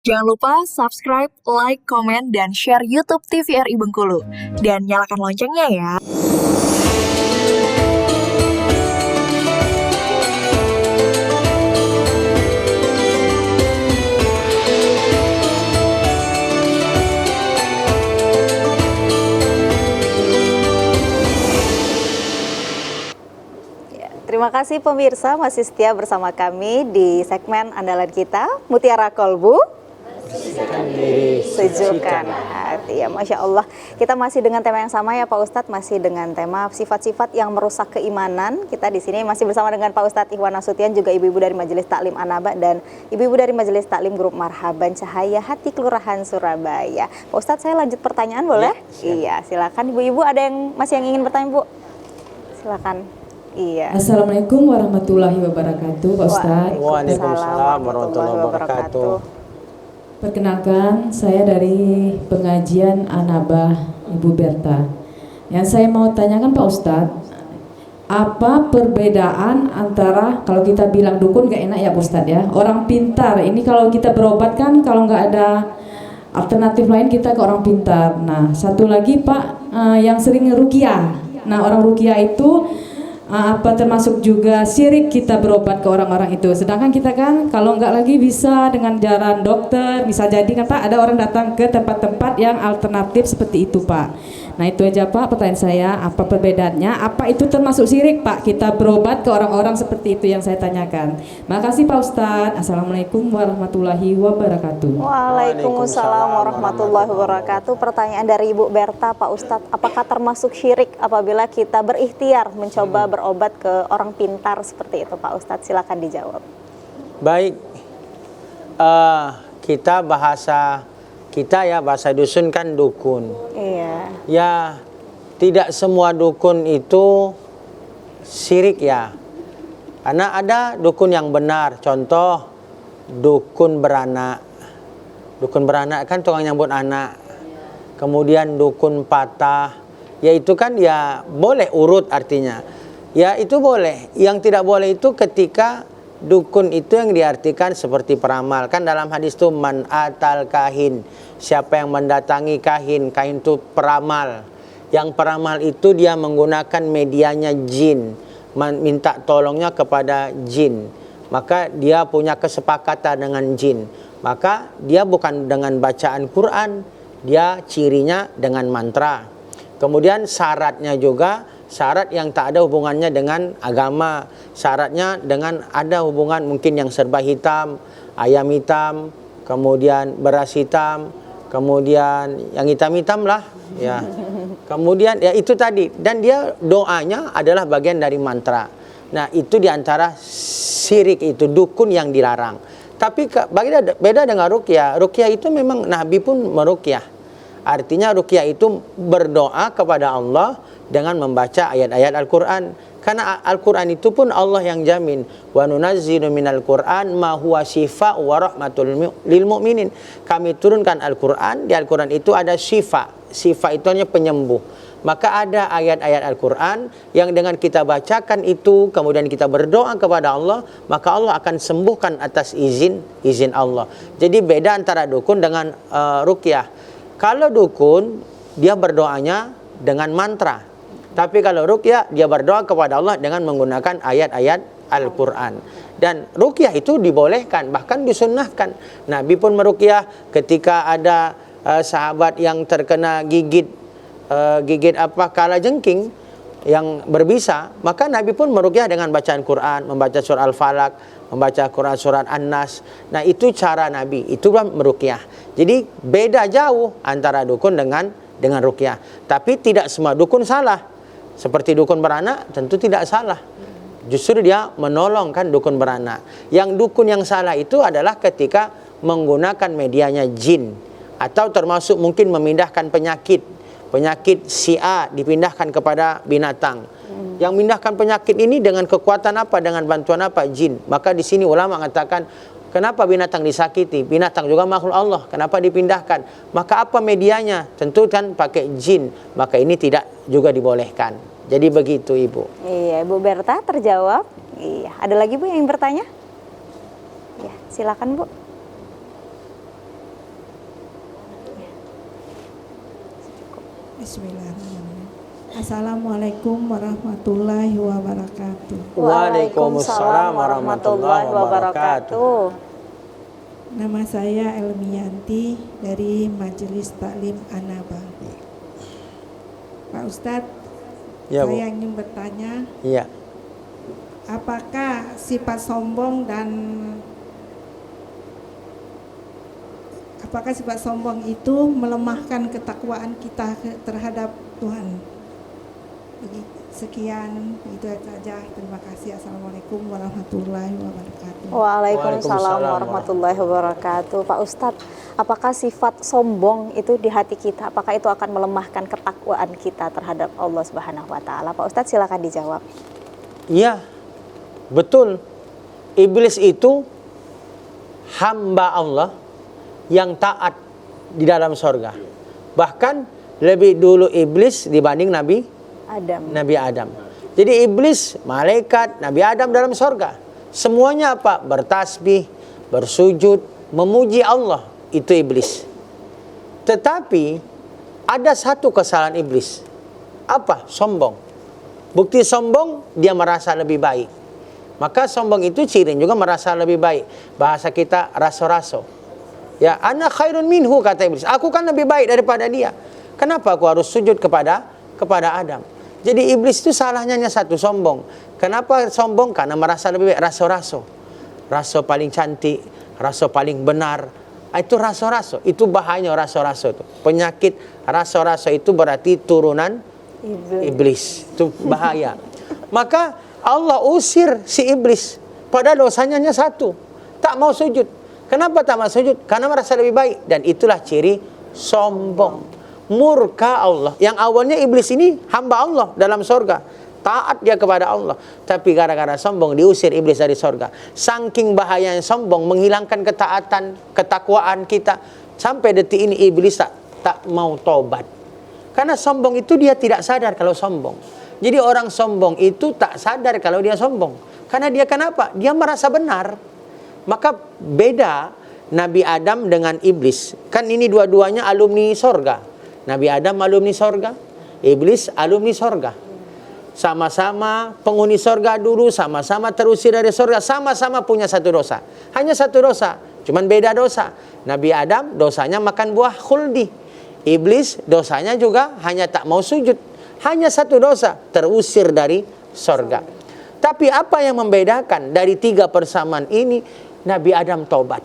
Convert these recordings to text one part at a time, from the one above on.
Jangan lupa subscribe, like, komen, dan share YouTube TVRI Bengkulu. Dan nyalakan loncengnya ya. Terima kasih pemirsa masih setia bersama kami di segmen andalan kita Mutiara Kolbu Sejukkan Hati. Ya, Masya Allah, kita masih dengan tema yang sama ya Pak Ustadz, masih dengan tema sifat-sifat yang merusak keimanan. Kita di sini masih bersama dengan Pak Ustadz Ikhwan Nasution, juga ibu-ibu dari Majelis Taklim An-Naba dan ibu-ibu dari Majelis Taklim Grup Marhaban Cahaya Hati Kelurahan Surabaya. Pak Ustadz, saya lanjut pertanyaan boleh? Iya, silakan ibu-ibu, ada yang masih yang ingin bertanya Bu? Silakan. Iya. Assalamualaikum warahmatullahi wabarakatuh, Pak Ustadz. Waalaikumsalam warahmatullahi wabarakatuh. Perkenalkan, saya dari pengajian An-Naba, Ibu Berta. Yang saya mau tanyakan Pak Ustadz, apa perbedaan antara, kalau kita bilang dukun gak enak ya Pak Ustadz ya, orang pintar, ini kalau kita berobat kan kalau nggak ada alternatif lain kita ke orang pintar. Nah, satu lagi Pak, yang sering ruqyah. Nah, orang ruqyah itu apa termasuk juga syirik kita berobat ke orang-orang itu, sedangkan kita kan kalau nggak lagi bisa dengan jalan dokter, bisa jadi kan Pak ada orang datang ke tempat-tempat yang alternatif seperti itu Pak. Nah itu aja Pak pertanyaan saya, apa perbedaannya, apa itu termasuk syirik Pak kita berobat ke orang-orang seperti itu yang saya tanyakan. Makasih Pak Ustadz. Assalamualaikum warahmatullahi wabarakatuh. Waalaikumsalam warahmatullahi wabarakatuh. Pertanyaan dari Ibu Berta, Pak Ustadz, apakah termasuk syirik apabila kita berikhtiar mencoba berobat ke orang pintar seperti itu Pak Ustadz? Silakan dijawab. Baik, kita bahasa dusun kan dukun. Iya. Ya, tidak semua dukun itu syirik ya. Karena ada dukun yang benar. Contoh dukun beranak. Dukun beranak kan tukang nyambut anak. Kemudian dukun patah. Ya itu kan ya boleh urut artinya. Ya itu boleh. Yang tidak boleh itu ketika dukun itu yang diartikan seperti peramal. Kan dalam hadis itu man atal kahin, siapa yang mendatangi kahin, kahin itu peramal. Yang peramal itu dia menggunakan medianya jin, minta tolongnya kepada jin. Maka dia punya kesepakatan dengan jin. Maka dia bukan dengan bacaan Quran, dia cirinya dengan mantra. Kemudian syaratnya juga syarat yang tak ada hubungannya dengan agama, syaratnya dengan ada hubungan mungkin yang serba hitam, ayam hitam, kemudian beras hitam, kemudian yang hitam-hitam lah ya. Kemudian ya itu tadi, dan dia doanya adalah bagian dari mantra. Nah itu diantara syirik, itu dukun yang dilarang. Tapi beda dengan ruqyah. Ruqyah itu memang Nabi pun meruqyah. Artinya ruqyah itu berdoa kepada Allah dengan membaca ayat-ayat Al-Quran. Karena Al-Quran itu pun Allah yang jamin. Wa nunazzilu minal Quran ma huwa syifa wa rahmatul lil mu'minin. Kami turunkan Al-Quran. Di Al-Quran itu ada syifa. Syifa itu hanya penyembuh. Maka ada ayat-ayat Al-Quran yang dengan kita bacakan itu, kemudian kita berdoa kepada Allah, maka Allah akan sembuhkan atas izin Allah. Jadi beda antara dukun dengan ruqyah. Kalau dukun, dia berdoanya dengan mantra. Tapi kalau ruqyah, dia berdoa kepada Allah dengan menggunakan ayat-ayat Al-Quran. Dan ruqyah itu dibolehkan, bahkan disunnahkan. Nabi pun meruqyah ketika ada sahabat yang terkena gigit kalajengking yang berbisa. Maka Nabi pun meruqyah dengan bacaan Quran, membaca surah Al-Falaq, membaca Quran surat An-Nas. Nah itu cara Nabi, itulah meruqyah. Jadi beda jauh antara dukun dengan ruqyah. Tapi tidak semua dukun salah. Seperti dukun beranak tentu tidak salah. Justru dia menolongkan dukun beranak. Yang dukun yang salah itu adalah ketika menggunakan medianya jin, atau termasuk mungkin memindahkan penyakit si A dipindahkan kepada binatang. Yang memindahkan penyakit ini dengan kekuatan apa? Dengan bantuan apa? Jin. Maka di sini ulama mengatakan, kenapa binatang disakiti? Binatang juga makhluk Allah. Kenapa dipindahkan? Maka apa medianya? Tentu kan pakai jin. Maka ini tidak juga dibolehkan. Jadi begitu Ibu. Iya, Bu Berta terjawab. Iya, ada lagi Bu yang ingin bertanya? Ya, silakan Bu. Bismillahirrahmanirrahim. Assalamualaikum warahmatullahi wabarakatuh. Waalaikumsalam warahmatullahi wabarakatuh. Nama saya Elmiyanti dari Majelis Taklim Anaba. Pak Ustadz, Ya, Bu. saya ingin bertanya, Iya. apakah sifat sombong itu melemahkan ketakwaan kita terhadap Tuhan? Sekian, itu saja. Terima kasih. Assalamualaikum warahmatullahi wabarakatuh. Waalaikumsalam warahmatullahi wabarakatuh. Pak Ustadz, apakah sifat sombong itu di hati kita, apakah itu akan melemahkan ketakwaan kita terhadap Allah Subhanahu wa Ta'ala? Pak Ustadz, silakan dijawab. Iya, betul. Iblis itu hamba Allah yang taat di dalam sorga. Bahkan lebih dulu iblis dibanding Nabi Adam. Jadi iblis, malaikat, Nabi Adam dalam sorga. Semuanya apa? Bertasbih, bersujud, memuji Allah. Itu iblis. Tetapi ada satu kesalahan iblis. Apa? Sombong. Bukti sombong, dia merasa lebih baik. Maka sombong itu ciri juga merasa lebih baik. Bahasa kita raso-raso. Ya, ana khairun minhu, kata iblis. Aku kan lebih baik daripada dia. Kenapa aku harus sujud kepada Adam? Jadi iblis itu salahnya hanya satu, sombong. Kenapa sombong? Karena merasa lebih baik, raso-raso. Raso paling cantik, raso paling benar. Itu raso-raso. Itu bahayanya raso-raso itu. Penyakit raso-raso itu berarti turunan iblis. Itu bahaya. Maka Allah usir si iblis. Padahal dosanya hanya satu. Tak mau sujud. Kenapa tak mau sujud? Karena merasa lebih baik. Dan itulah ciri sombong. Murka Allah. Yang awalnya iblis ini hamba Allah dalam sorga. Taat dia kepada Allah. Tapi gara-gara sombong diusir iblis dari sorga. Saking bahayanya sombong menghilangkan ketaatan, ketakwaan kita. Sampai detik ini iblis tak mau tobat. Karena sombong itu dia tidak sadar kalau sombong. Jadi orang sombong itu tak sadar kalau dia sombong. Karena dia kenapa? Dia merasa benar. Maka beda Nabi Adam dengan iblis. Kan ini dua-duanya alumni sorga. Nabi Adam alumni sorga, iblis alumni sorga. Sama-sama penghuni sorga dulu, sama-sama terusir dari sorga, sama-sama punya satu dosa. Hanya satu dosa, cuman beda dosa. Nabi Adam dosanya makan buah khuldi. Iblis dosanya juga hanya tak mau sujud. Hanya satu dosa, terusir dari sorga. Tapi apa yang membedakan dari tiga persamaan ini? Nabi Adam tobat.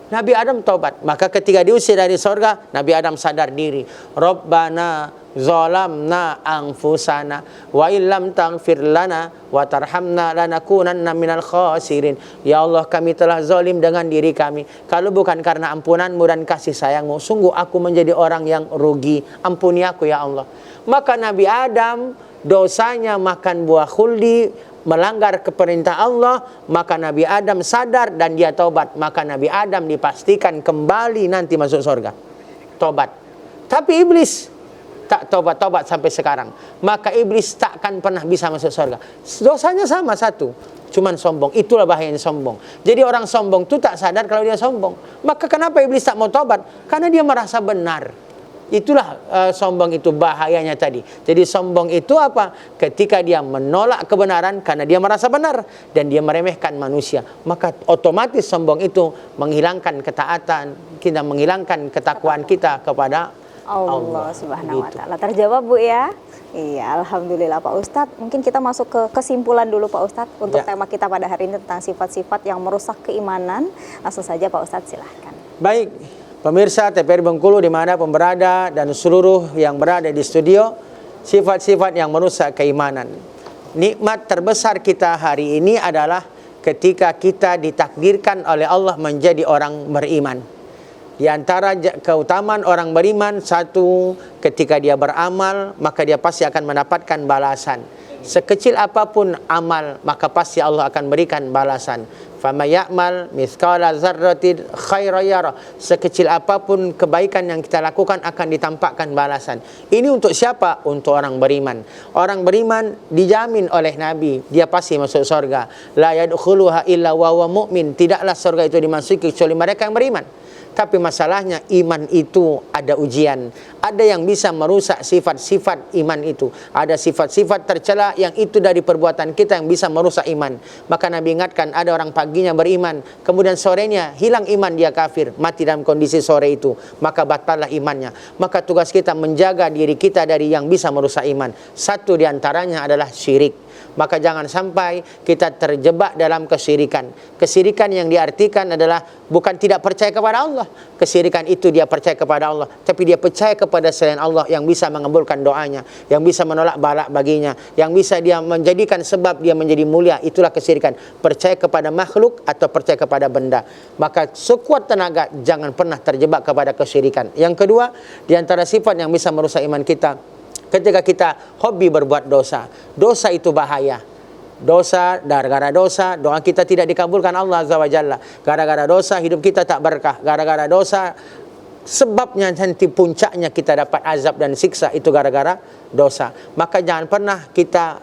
Nabi Adam tobat. Maka ketika diusir dari sorga, Nabi Adam sadar diri. Rabbana zalamna anfusana wa illam taghfir lana wa tarhamna lanakunanna minal khasirin. Ya Allah, kami telah zalim dengan diri kami. Kalau bukan karena ampunanmu dan kasih sayangmu, sungguh aku menjadi orang yang rugi. Ampuni aku ya Allah. Maka Nabi Adam dosanya makan buah khuldi, melanggar keperintah Allah, maka Nabi Adam sadar dan dia tobat. Maka Nabi Adam dipastikan kembali nanti masuk surga. Tobat. Tapi iblis tak tobat-tobat sampai sekarang. Maka iblis takkan pernah bisa masuk surga. Dosanya sama satu, cuman sombong. Itulah bahayanya sombong. Jadi orang sombong itu tak sadar kalau dia sombong. Maka kenapa iblis tak mau tobat? Karena dia merasa benar. Itulah sombong itu bahayanya tadi. Jadi sombong itu apa? Ketika dia menolak kebenaran karena dia merasa benar dan dia meremehkan manusia, maka otomatis sombong itu menghilangkan ketaatan kita, menghilangkan ketakwaan kita kepada Allah Subhanahu wa Ta'ala. Terjawab, Bu, ya? Iya, alhamdulillah Pak Ustadz. Mungkin kita masuk ke kesimpulan dulu Pak Ustadz untuk tema kita pada hari ini tentang sifat-sifat yang merusak keimanan. Langsung saja Pak Ustadz, silahkan. Baik. Pemirsa TVRI Bengkulu dimanapun berada dan seluruh yang berada di studio, sifat-sifat yang merusak keimanan. Nikmat terbesar kita hari ini adalah ketika kita ditakdirkan oleh Allah menjadi orang beriman. Di antara keutamaan orang beriman, satu, ketika dia beramal, maka dia pasti akan mendapatkan balasan. Sekecil apapun amal, maka pasti Allah akan berikan balasan. Fama ya'mal mithqala dzarratin khairan yara. Sekecil apapun kebaikan yang kita lakukan akan ditampakkan balasan. Ini untuk siapa? Untuk orang beriman. Orang beriman dijamin oleh Nabi, dia pasti masuk surga. La yadkhuluha illa wa huwa mu'min. Tidaklah surga itu dimasuki kecuali mereka yang beriman. Tapi masalahnya iman itu ada ujian, ada yang bisa merusak sifat-sifat iman itu. Ada sifat-sifat tercela yang itu dari perbuatan kita yang bisa merusak iman. Maka Nabi ingatkan, ada orang paginya beriman, kemudian sorenya hilang iman, dia kafir, mati dalam kondisi sore itu, maka batallah imannya. Maka tugas kita menjaga diri kita dari yang bisa merusak iman. Satu diantaranya adalah syirik. Maka jangan sampai kita terjebak dalam kesyirikan. Kesyirikan yang diartikan adalah bukan tidak percaya kepada Allah. Kesyirikan itu dia percaya kepada Allah, tapi dia percaya kepada selain Allah yang bisa mengabulkan doanya, yang bisa menolak balak baginya, yang bisa dia menjadikan sebab dia menjadi mulia. Itulah kesyirikan. Percaya kepada makhluk atau percaya kepada benda. Maka sekuat tenaga jangan pernah terjebak kepada kesyirikan. Yang kedua, di antara sifat yang bisa merusak iman kita, ketika kita hobi berbuat dosa. Dosa itu bahaya. Dosa, gara-gara dosa, doa kita tidak dikabulkan Allah Azza wa Jalla. Gara-gara dosa, hidup kita tak berkah. Gara-gara dosa, sebabnya nanti puncaknya kita dapat azab dan siksa, itu gara-gara dosa. Maka jangan pernah kita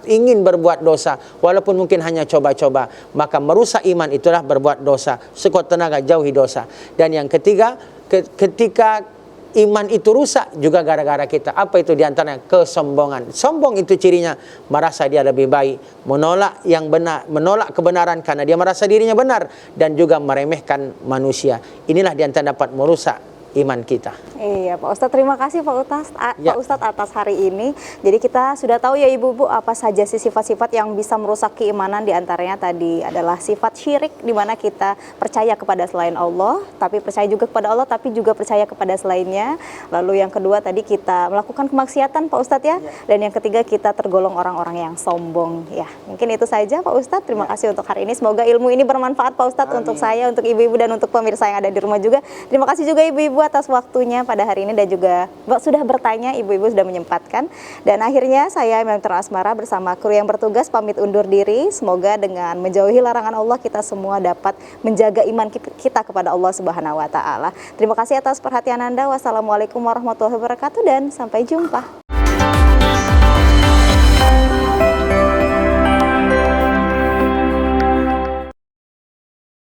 ingin berbuat dosa, walaupun mungkin hanya coba-coba. Maka merusak iman itulah berbuat dosa. Sekuat tenaga jauhi dosa. Dan yang ketiga, ketika iman itu rusak juga gara-gara kita. Apa itu diantaranya? Kesombongan. Sombong itu cirinya merasa dia lebih baik, menolak yang benar, menolak kebenaran karena dia merasa dirinya benar, dan juga meremehkan manusia. Inilah diantara dapat merusak iman kita. Iya Pak Ustadz, terima kasih Pak Ustadz, Ya. Pak Ustadz atas hari ini. Jadi kita sudah tahu ya Ibu-ibu apa saja sih sifat-sifat yang bisa merusak keimanan. Di antaranya tadi adalah sifat syirik, di mana kita percaya kepada selain Allah, tapi percaya juga kepada Allah, tapi juga percaya kepada selainnya. Lalu yang kedua tadi kita melakukan kemaksiatan Pak Ustadz ya. Dan yang ketiga kita tergolong orang-orang yang sombong ya. Mungkin itu saja Pak Ustadz. Terima kasih untuk hari ini. Semoga ilmu ini bermanfaat Pak Ustadz untuk saya, untuk ibu-ibu dan untuk pemirsa yang ada di rumah juga. Terima kasih juga ibu-ibu atas waktunya pada hari ini dan juga sudah bertanya, ibu-ibu sudah menyempatkan. Dan akhirnya saya Memter Asmara bersama kru yang bertugas pamit undur diri. Semoga dengan menjauhi larangan Allah kita semua dapat menjaga iman kita kepada Allah Subhanahu wa taala. Terima kasih atas perhatian Anda. Wassalamualaikum warahmatullahi wabarakatuh dan sampai jumpa.